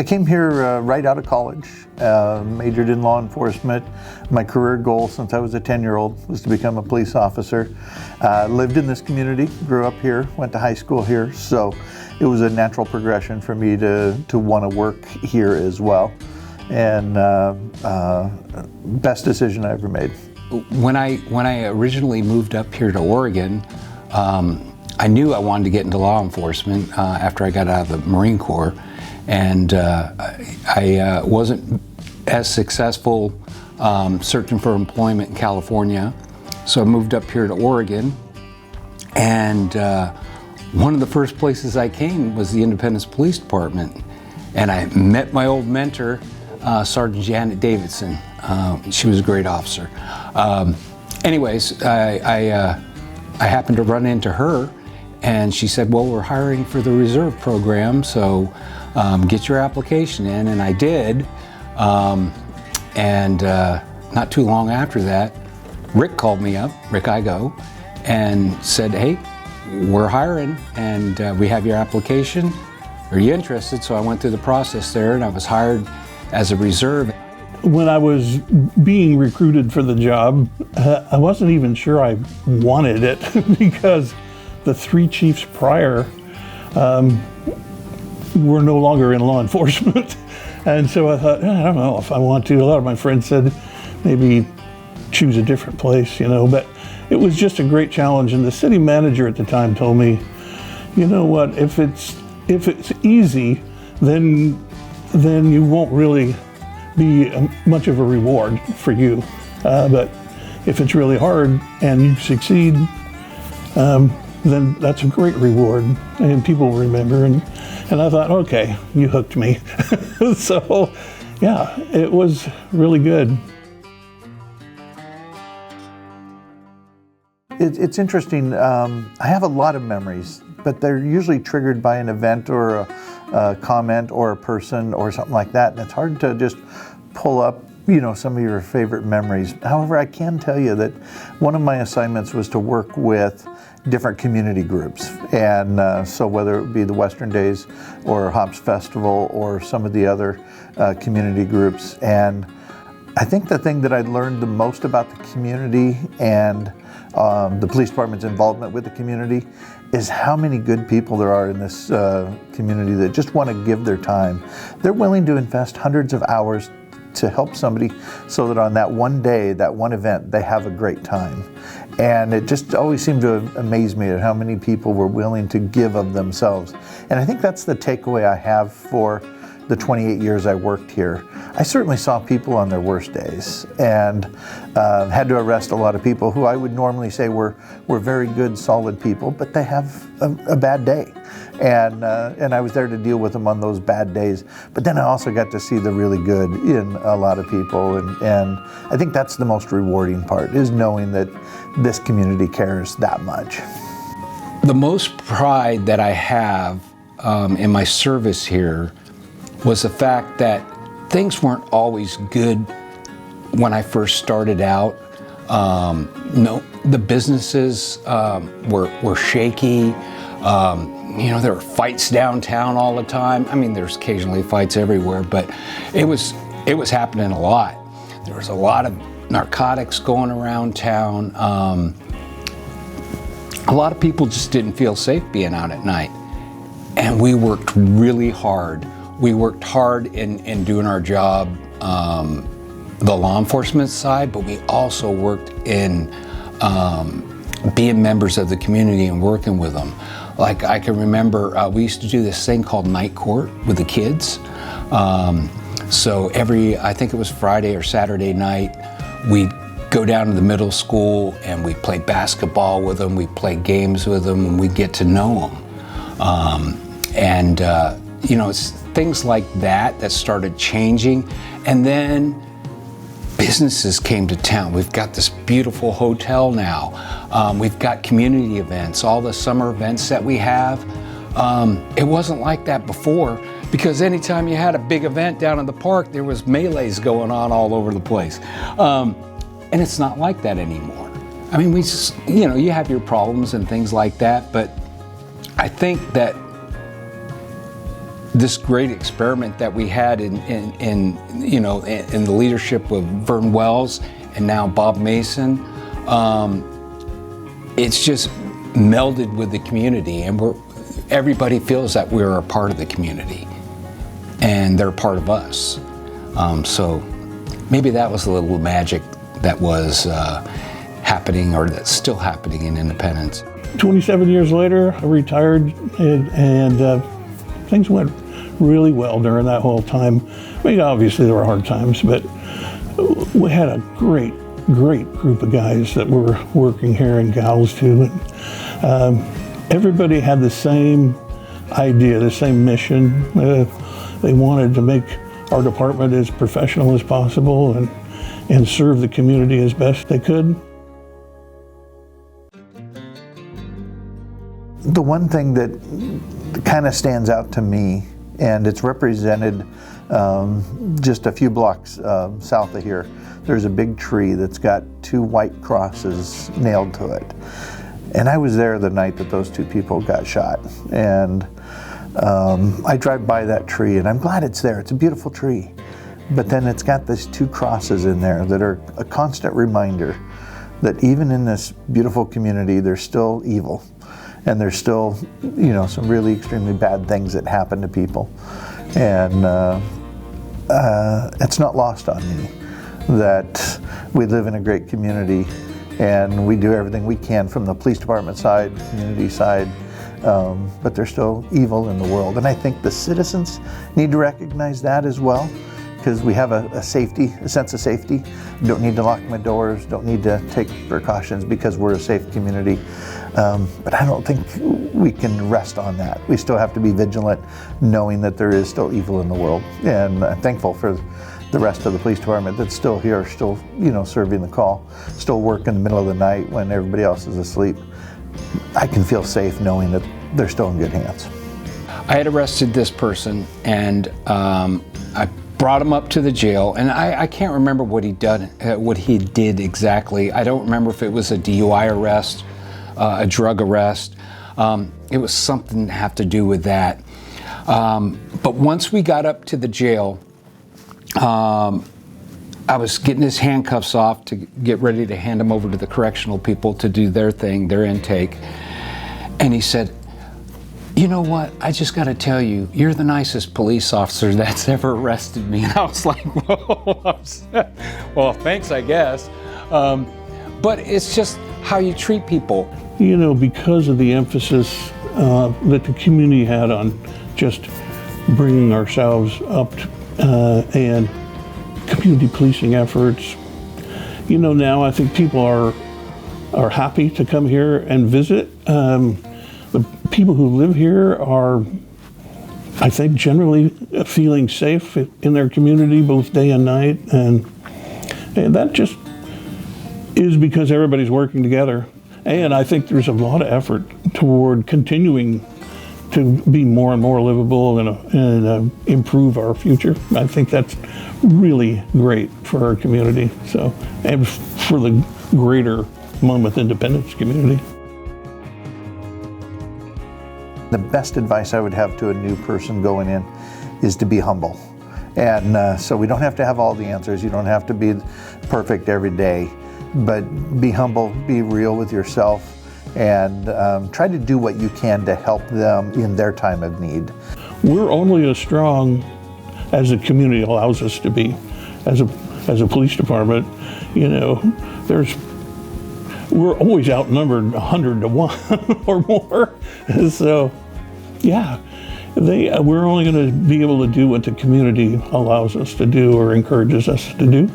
came here right out of college, majored in law enforcement. My career goal since I was a 10-year-old was to become a police officer. Lived in this community, grew up here, went to high school here, so it was a natural progression for me to want to work here as well. And best decision I ever made. When I originally moved up here to Oregon, I knew I wanted to get into law enforcement after I got out of the Marine Corps. And I wasn't as successful searching for employment in California, so I moved up here to Oregon. And one of the first places I came was the Independence Police Department, and I met my old mentor, Sergeant Janet Davidson. She was a great officer. Anyways, I happened to run into her, and she said, "Well, we're hiring for the reserve program, so get your application in," and I did. Not too long after that, Rick called me up, Rick Igo, and said, "Hey, we're hiring, and we have your application. Are you interested?" So I went through the process there, and I was hired as a reserve. When I was being recruited for the job, I wasn't even sure I wanted it because the three chiefs prior were no longer in law enforcement. And so I thought, I don't know if I want to. A lot of my friends said maybe choose a different place, but it was just a great challenge. And the city manager at the time told me, you know what, if it's easy, then you won't really be much of a reward for you. But if it's really hard and you succeed, then that's a great reward and people remember. And I thought, okay, you hooked me. So yeah, it was really good. It's interesting. I have a lot of memories, but they're usually triggered by an event or a comment or a person or something like that. And it's hard to just pull up, some of your favorite memories. However, I can tell you that one of my assignments was to work with different community groups. And so whether it be the Western Days or Hops Festival or some of the other community groups. And I think the thing that I learned the most about the community and the police department's involvement with the community is how many good people there are in this community that just want to give their time. They're willing to invest hundreds of hours to help somebody so that on that one day, that one event, they have a great time. And it just always seemed to amaze me at how many people were willing to give of themselves. And I think that's the takeaway I have for the 28 years I worked here. I certainly saw people on their worst days and had to arrest a lot of people who I would normally say were very good, solid people, but they have a bad day. And I was there to deal with them on those bad days. But then I also got to see the really good in a lot of people. And I think that's the most rewarding part, is knowing that this community cares that much. The most pride that I have in my service here was the fact that things weren't always good when I first started out. No, the businesses were shaky. There were fights downtown all the time. I mean, there's occasionally fights everywhere, but it was happening a lot. There was a lot of narcotics going around town. A lot of people just didn't feel safe being out at night. And we worked really hard. We worked hard in doing our job, the law enforcement side, but we also worked in being members of the community and working with them. Like I can remember, we used to do this thing called night court with the kids. So I think it was Friday or Saturday night, we'd go down to the middle school and we'd play basketball with them, we'd play games with them, and we'd get to know them. It's things like that started changing. And then businesses came to town. We've got this beautiful hotel now. We've got community events, all the summer events that we have. It wasn't like that before, because anytime you had a big event down in the park, there was melees going on all over the place. And it's not like that anymore. I mean, you have your problems and things like that, but I think that this great experiment that we had in the leadership of Vern Wells and now Bob Mason, it's just melded with the community, and everybody feels that we're a part of the community and they're part of us. So maybe that was a little magic that was happening, or that's still happening in Independence. 27 years later, I retired, and things went really well during that whole time. I mean, obviously there were hard times, but we had a great group of guys that were working here, and gals too. And everybody had the same idea, the same mission. They wanted to make our department as professional as possible and serve the community as best they could. The one thing that kind of stands out to me, and it's represented just a few blocks south of here, there's a big tree that's got 2 white crosses nailed to it. And I was there the night that those 2 people got shot. And I drive by that tree, and I'm glad it's there. It's a beautiful tree. But then it's got these 2 crosses in there that are a constant reminder that even in this beautiful community, there's still evil. And there's still, some really extremely bad things that happen to people. And it's not lost on me that we live in a great community, and we do everything we can from the police department side, community side, but there's still evil in the world. And I think the citizens need to recognize that as well, because we have a sense of safety. Don't need to lock my doors, don't need to take precautions because we're a safe community. But I don't think we can rest on that. We still have to be vigilant, knowing that there is still evil in the world. And I'm thankful for the rest of the police department that's still here, still, serving the call, still work in the middle of the night when everybody else is asleep. I can feel safe knowing that they're still in good hands. I had arrested this person, and I brought him up to the jail, and I can't remember what he did exactly. I don't remember if it was a DUI arrest, a drug arrest. It was something to have to do with that. But once we got up to the jail, I was getting his handcuffs off to get ready to hand him over to the correctional people to do their thing, their intake. And he said, "You know what, I just got to tell you, you're the nicest police officer that's ever arrested me." And I was like, whoa, well, thanks, I guess. But it's just how you treat people. Because of the emphasis that the community had on just bringing ourselves up and community policing efforts, now I think people are happy to come here and visit. The people who live here are, I think, generally feeling safe in their community, both day and night, and that just is because everybody's working together. And I think there's a lot of effort toward continuing to be more and more livable and improve our future. I think that's really great for our community, and for the greater Monmouth Independence community. The best advice I would have to a new person going in is to be humble. And so we don't have to have all the answers. You don't have to be perfect every day, but be humble, be real with yourself, and try to do what you can to help them in their time of need. We're only as strong as the community allows us to be. As a police department, we're always outnumbered 100 to 1 or more. So, yeah, we're only going to be able to do what the community allows us to do or encourages us to do.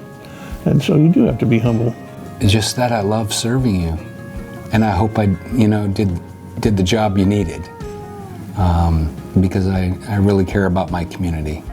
And so you do have to be humble. It's just that I love serving you, and I hope I, did the job you needed, because I really care about my community.